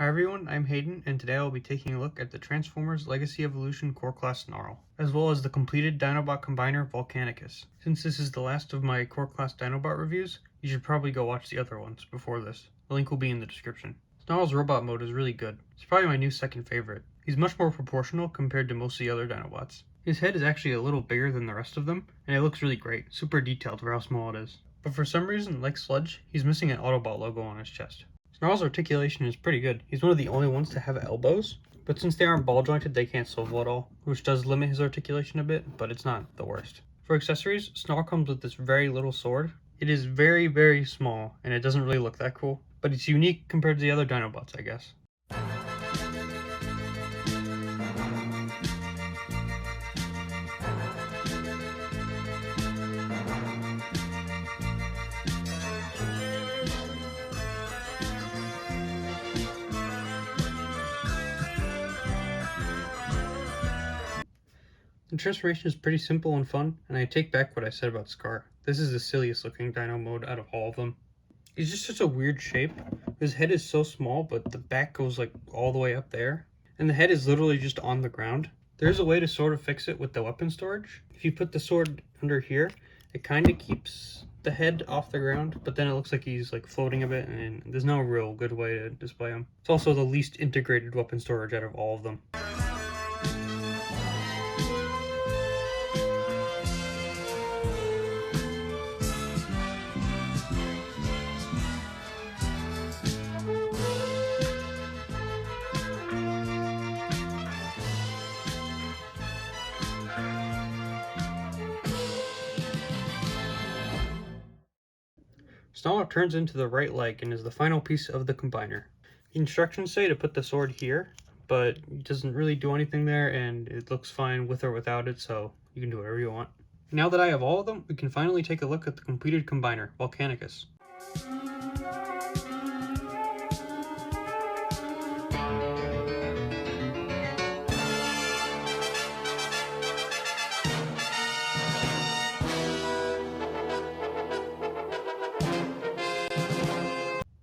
Hi everyone, I'm Hayden, and today I'll be taking a look at the Transformers Legacy Evolution Core Class Snarl, as well as the completed Dinobot Combiner Volcanicus. Since this is the last of my Core Class Dinobot reviews, you should probably go watch the other ones before this. The link will be in the description. Snarl's robot mode is really good. It's probably my new second favorite. He's much more proportional compared to most of the other Dinobots. His head is actually a little bigger than the rest of them, and it looks really great, super detailed for how small it is. But for some reason, like Sludge, he's missing an Autobot logo on his chest. Snarl's articulation is pretty good. He's one of the only ones to have elbows, but since they aren't ball jointed, they can't swivel at all, which does limit his articulation a bit, but it's not the worst. For accessories, Snarl comes with this very little sword. It is very, very small, and it doesn't really look that cool, but it's unique compared to the other Dinobots, I guess. The transformation is pretty simple and fun, and I take back what I said about Scar. This is the silliest looking dino mode out of all of them. He's just such a weird shape. His head is so small, but the back goes like all the way up there. And the head is literally just on the ground. There's a way to sort of fix it with the weapon storage. If you put the sword under here, it kind of keeps the head off the ground, but then it looks like he's like floating a bit, and there's no real good way to display him. It's also the least integrated weapon storage out of all of them. Snarl turns into the right leg and is the final piece of the combiner. The instructions say to put the sword here, but it doesn't really do anything there, and it looks fine with or without it, so you can do whatever you want. Now that I have all of them, we can finally take a look at the completed combiner, Volcanicus.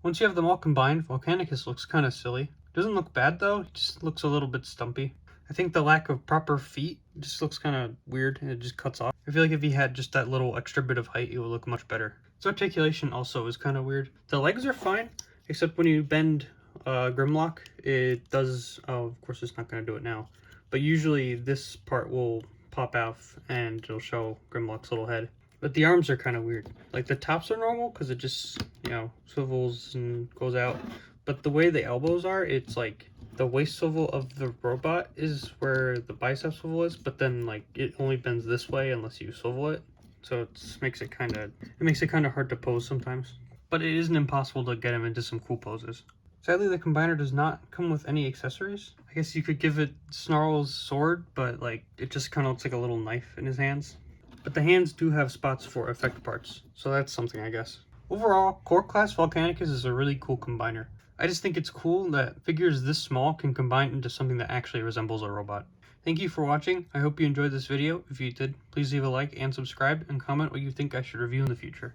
Once you have them all combined, Volcanicus looks kind of silly. Doesn't look bad though, it just looks a little bit stumpy. I think the lack of proper feet just looks kind of weird and it just cuts off. I feel like if he had just that little extra bit of height, it would look much better. His articulation also is kind of weird. The legs are fine, except when you bend Grimlock, it does, oh, of course it's not going to do it now, but usually this part will pop off and it'll show Grimlock's little head. But the arms are kind of weird. Like the tops are normal because it just, you know, swivels and goes out. But the way the elbows are, it's like the waist swivel of the robot is where the bicep swivel is, but then like it only bends this way unless you swivel it. So it makes it kind of hard to pose sometimes. But it isn't impossible to get him into some cool poses. Sadly, the combiner does not come with any accessories. I guess you could give it Snarl's sword, but like it just kind of looks like a little knife in his hands. But the hands do have spots for effect parts, so that's something, I guess. Overall, Core Class Volcanicus is a really cool combiner. I just think it's cool that figures this small can combine into something that actually resembles a robot. Thank you for watching. I hope you enjoyed this video. If you did, please leave a like and subscribe, and comment what you think I should review in the future.